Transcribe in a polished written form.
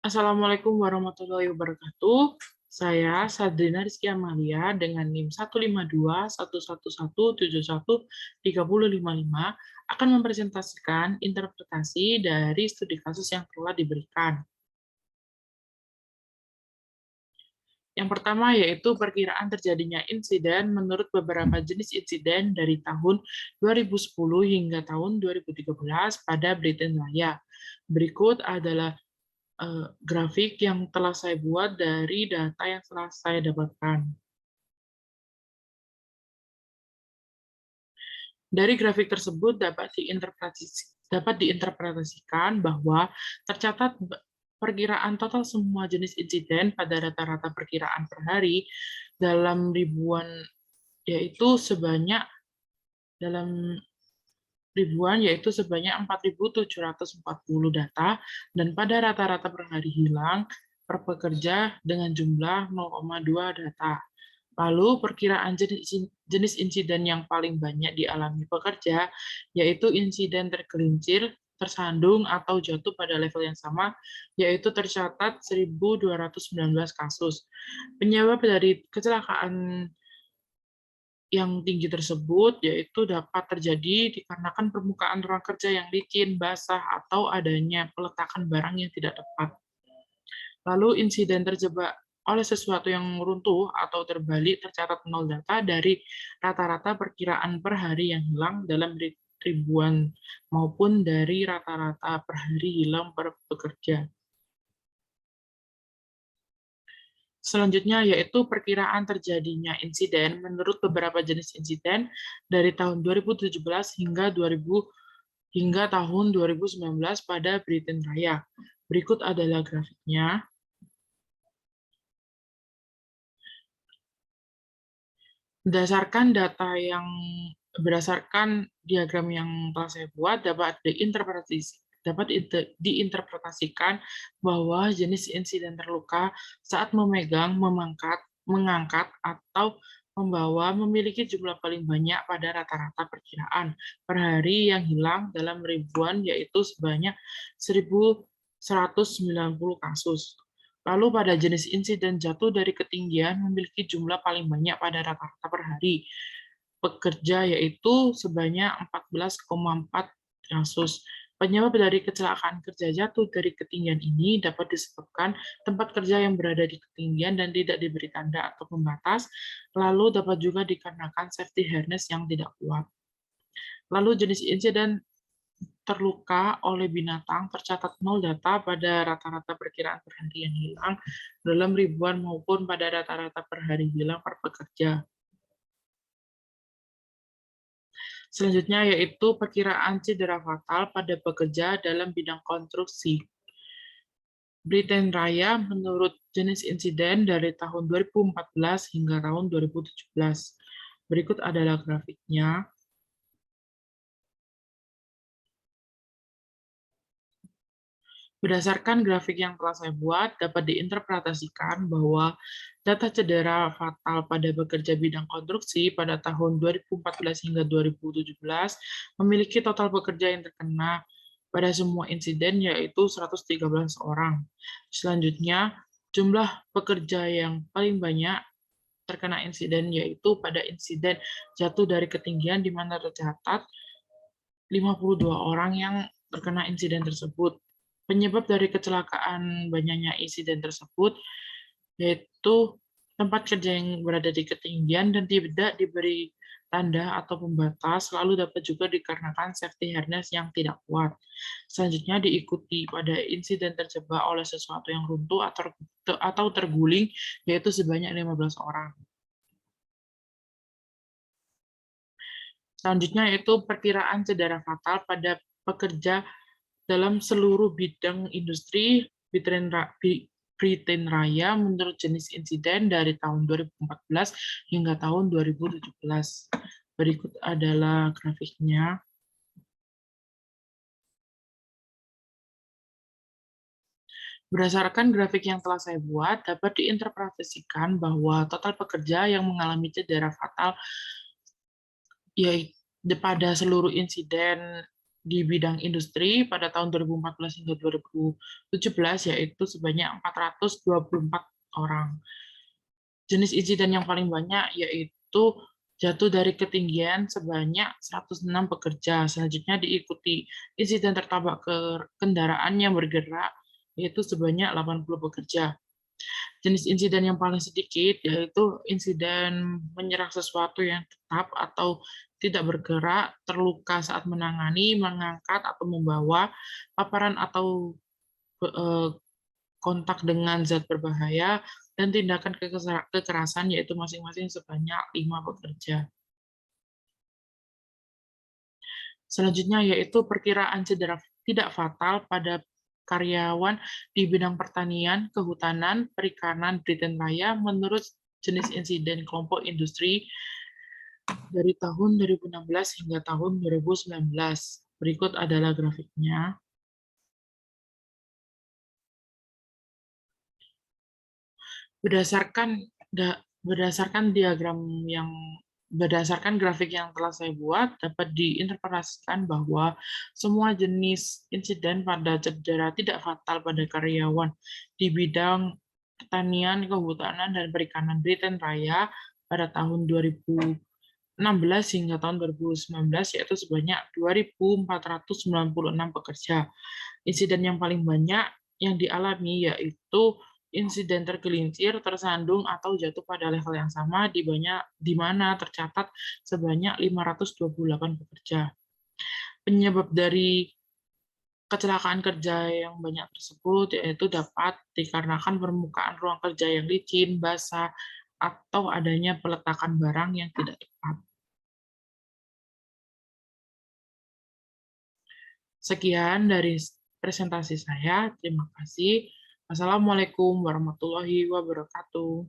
Assalamualaikum warahmatullahi wabarakatuh. Saya Sadrina Rizky Amalia dengan NIM 1521117130555 akan mempresentasikan interpretasi dari studi kasus yang telah diberikan. Yang pertama yaitu perkiraan terjadinya insiden menurut beberapa jenis insiden dari tahun 2010 hingga tahun 2013 pada Britain Raya. Berikut adalah grafik yang telah saya buat dari data yang telah saya dapatkan. Dari grafik tersebut dapat diinterpretasikan bahwa tercatat perkiraan total semua jenis insiden pada rata-rata perkiraan per hari dalam ribuan yaitu sebanyak dalam ribuan yaitu sebanyak 4.740 data dan pada rata-rata per hari hilang per pekerja dengan jumlah 0,2 data. Lalu perkiraan jenis insiden yang paling banyak dialami pekerja yaitu insiden tergelincir, tersandung atau jatuh pada level yang sama yaitu tercatat 1.219 kasus. Penyebab dari kecelakaan yang tinggi tersebut yaitu dapat terjadi dikarenakan permukaan ruang kerja yang licin, basah, atau adanya peletakan barang yang tidak tepat. Lalu insiden terjebak oleh sesuatu yang runtuh atau terbalik tercatat 0 data dari rata-rata perkiraan per hari yang hilang dalam ribuan maupun dari rata-rata per hari hilang per pekerja. Selanjutnya yaitu perkiraan terjadinya insiden menurut beberapa jenis insiden dari tahun 2017 hingga tahun 2019 pada Britain Raya. Berikut adalah grafiknya. Berdasarkan diagram yang telah saya buat dapat diinterpretasikan bahwa jenis insiden terluka saat memegang, mengangkat, atau membawa memiliki jumlah paling banyak pada rata-rata perkiraan per hari yang hilang dalam ribuan, yaitu sebanyak 1.190 kasus. Lalu pada jenis insiden jatuh dari ketinggian memiliki jumlah paling banyak pada rata-rata per hari pekerja yaitu sebanyak 14,4 kasus. Penyebab dari kecelakaan kerja jatuh dari ketinggian ini dapat disebabkan tempat kerja yang berada di ketinggian dan tidak diberi tanda atau pembatas, lalu dapat juga dikarenakan safety harness yang tidak kuat. Lalu jenis insiden terluka oleh binatang tercatat 0 data pada rata-rata perkiraan per hari yang hilang dalam ribuan maupun pada rata-rata per hari hilang per pekerja. Selanjutnya yaitu perkiraan cedera fatal pada pekerja dalam bidang konstruksi. Britain Raya menurut jenis insiden dari tahun 2014 hingga tahun 2017. Berikut adalah grafiknya. Berdasarkan grafik yang telah saya buat, dapat diinterpretasikan bahwa data cedera fatal pada pekerja bidang konstruksi pada tahun 2014 hingga 2017 memiliki total pekerja yang terkena pada semua insiden yaitu 113 orang. Selanjutnya, jumlah pekerja yang paling banyak terkena insiden yaitu pada insiden jatuh dari ketinggian di mana tercatat 52 orang yang terkena insiden tersebut. Penyebab dari kecelakaan banyaknya insiden tersebut yaitu tempat kerja yang berada di ketinggian dan tidak diberi tanda atau pembatas, lalu dapat juga dikarenakan safety harness yang tidak kuat. Selanjutnya diikuti pada insiden terjebak oleh sesuatu yang runtuh atau terguling, yaitu sebanyak 15 orang. Selanjutnya yaitu perkiraan cedera fatal pada pekerja dalam seluruh bidang industri Britain Raya menurut jenis insiden dari tahun 2014 hingga tahun 2017. Berikut adalah grafiknya. Berdasarkan grafik yang telah saya buat, dapat diinterpretasikan bahwa total pekerja yang mengalami cedera fatal yaitu pada seluruh insiden di bidang industri pada tahun 2014 hingga 2017 yaitu sebanyak 424 orang. Jenis insiden yang paling banyak yaitu jatuh dari ketinggian sebanyak 106 pekerja. Selanjutnya diikuti insiden tertabrak ke kendaraan yang bergerak yaitu sebanyak 80 pekerja. Jenis insiden yang paling sedikit yaitu insiden menyerang sesuatu yang tetap atau tidak bergerak, terluka saat menangani, mengangkat atau membawa, paparan atau eh, kontak dengan zat berbahaya, dan tindakan kekerasan yaitu masing-masing sebanyak 5 pekerja. Selanjutnya yaitu perkiraan cedera tidak fatal pada karyawan di bidang pertanian, kehutanan, perikanan Britain Raya menurut jenis insiden kelompok industri dari tahun 2016 hingga tahun 2019. Berikut adalah grafiknya. Berdasarkan berdasarkan diagram yang berdasarkan grafik yang telah saya buat, dapat diinterpretasikan bahwa semua jenis insiden pada cedera tidak fatal pada karyawan di bidang pertanian, kehutanan, dan perikanan Britain Raya pada tahun 2016 hingga tahun 2019 yaitu sebanyak 2.496 pekerja. Insiden yang paling banyak yang dialami yaitu insiden tergelincir, tersandung, atau jatuh pada level yang sama di mana tercatat sebanyak 528 pekerja. Penyebab dari kecelakaan kerja yang banyak tersebut yaitu dapat dikarenakan permukaan ruang kerja yang licin, basah, atau adanya peletakan barang yang tidak tepat. Sekian dari presentasi saya. Terima kasih. Wassalamualaikum warahmatullahi wabarakatuh.